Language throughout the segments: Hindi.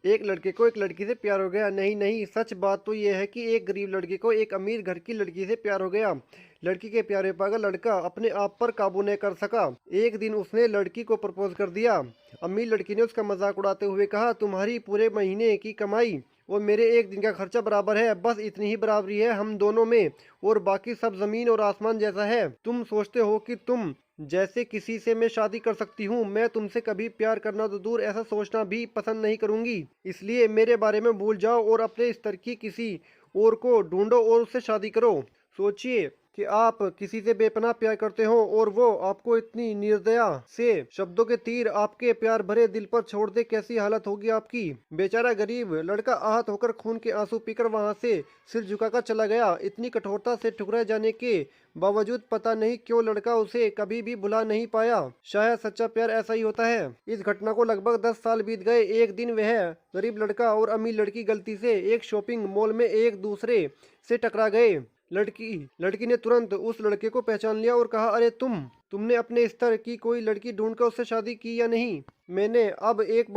एक लड़के को एक लड़की से प्यार हो गया। नहीं नहीं, सच बात तो यह है कि एक गरीब लड़के को एक अमीर घर की लड़की से प्यार हो गया। लड़की के प्यारे पागल लड़का अपने आप पर काबू नहीं कर सका। एक दिन उसने लड़की को प्रपोज कर दिया। अमीर लड़की ने उसका मजाक उड़ाते हुए कहा, तुम्हारी पूरे महीने की कमाई और मेरे एक दिन का खर्चा बराबर है। बस इतनी ही बराबरी है हम दोनों में, और बाकी सब जमीन और आसमान जैसा है। तुम सोचते हो कि तुम जैसे किसी से मैं शादी कर सकती हूँ। मैं तुमसे कभी प्यार करना तो दूर, ऐसा सोचना भी पसंद नहीं करूंगी। इसलिए मेरे बारे में भूल जाओ और अपने स्तर की किसी और को ढूंढो और उससे शादी करो। सोचिए कि आप किसी से बेपनाह प्यार करते हो और वो आपको इतनी निर्दया से शब्दों के तीर आपके प्यार भरे दिल पर छोड़ दे, कैसी हालत होगी आपकी। बेचारा गरीब लड़का आहत होकर खून के आंसू पीकर वहां से सिर झुकाकर चला गया। इतनी कठोरता से ठुकराए जाने के बावजूद पता नहीं क्यों लड़का उसे कभी भी भुला नहीं पाया। शायद सच्चा प्यार ऐसा ही होता है। इस घटना को लगभग 10 साल बीत गए। एक दिन वह गरीब लड़का और अमीर लड़की गलती से एक शॉपिंग मॉल में एक दूसरे से टकरा गए। लड़की लड़की ने तुरंत उस लड़के को पहचान लिया और कहा, अरे तुमने अपने स्तर की कोई लड़की ढूंढकर उससे शादी की या नहीं? मैंने अब एक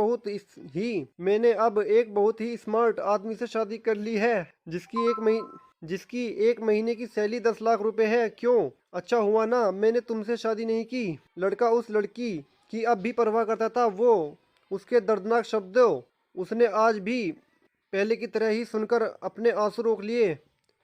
बहुत ही स्मार्ट आदमी से शादी कर ली है, जिसकी एक महीने की सैलरी 10 लाख रुपए है। क्यों? अच्छा हुआ ना मैंने तुमसे शादी नहीं की। लड़का उस लड़की की अब भी परवाह करता था। वो उसके दर्दनाक शब्दों उसने आज भी पहले की तरह ही सुनकर अपने आंसू रोक लिए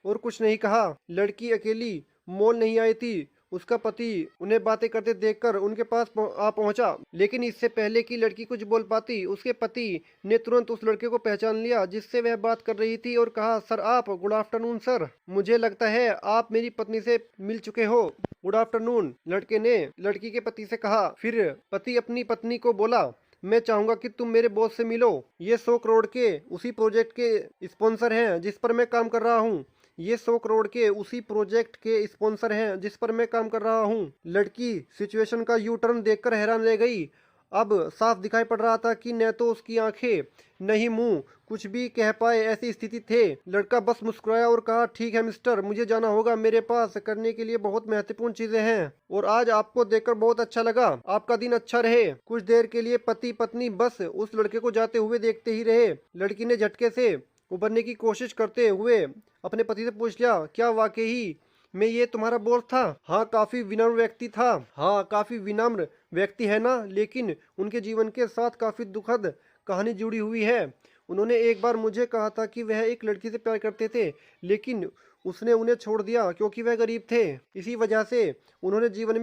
और कुछ नहीं कहा। लड़की अकेली मॉल नहीं आई थी। उसका पति उन्हें बातें करते देखकर उनके पास आ पहुंचा। लेकिन इससे पहले कि लड़की कुछ बोल पाती, उसके पति ने तुरंत उस लड़के को पहचान लिया जिससे वह बात कर रही थी और कहा, सर आप, गुड आफ्टरनून सर। मुझे लगता है आप मेरी पत्नी से मिल चुके हो। गुड आफ्टरनून, लड़के ने लड़की के पति से कहा। फिर पति अपनी पत्नी को बोला, मैं चाहूंगा कि तुम मेरे बॉस से मिलो। ये 100 करोड़ के उसी प्रोजेक्ट के स्पॉन्सर हैं जिस पर मैं काम कर रहा हूँ। ये 100 करोड़ के उसी प्रोजेक्ट के स्पॉन्सर हैं जिस पर मैं काम कर रहा हूँ। लड़की सिचुएशन का यू टर्न देखकर हैरान रह गई। अब साफ दिखाई पड़ रहा था कि न तो उसकी आंखें न ही मुंह कुछ भी कह पाए, ऐसी स्थिति थे। लड़का बस मुस्कुराया और कहा, ठीक है मिस्टर, मुझे जाना होगा। मेरे पास करने के लिए बहुत महत्वपूर्ण चीजें हैं और आज आपको देखकर बहुत अच्छा लगा। आपका दिन अच्छा रहे। कुछ देर के लिए पति पत्नी बस उस लड़के को जाते हुए देखते ही रहे। लड़की ने झटके से उभरने की कोशिश करते हुए अपने पति से पूछ लिया, क्या वाकई में ये तुम्हारा बॉस था? हाँ, काफी विनम्र व्यक्ति है ना, लेकिन उनके जीवन के साथ काफी दुखद कहानी जुड़ी हुई है। उन्होंने एक बार मुझे कहा था कि वह एक लड़की से प्यार करते थे, लेकिन उसने उन्हें छोड़ दिया क्योंकि वह गरीब थे। इस वजह से उन्होंने जीवन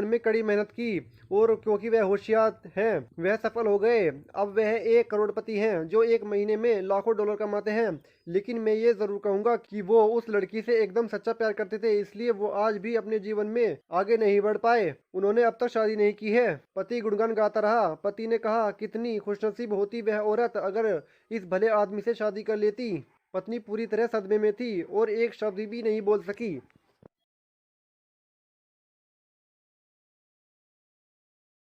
में कड़ी मेहनत की और क्योंकि वह होशियार हैं, वह सफल हो गए। अब वह एक करोड़पति हैं जो एक महीने में लाखों डॉलर कमाते हैं। लेकिन मैं ये जरूर कहूंगा कि वो उस लड़की से एकदम सच्चा प्यार करते थे, इसलिए वो आज भी अपने जीवन में आगे नहीं बढ़ पाए। उन्होंने अब तक शादी नहीं की है। पति गुणगान गाता रहा। पति ने कहा, कितनी खुशनसीब होती वह औरत अगर इस भले आदमी से शादी कर लेती। पत्नी पूरी तरह सदमे में थी और एक शब्द भी नहीं बोल सकी।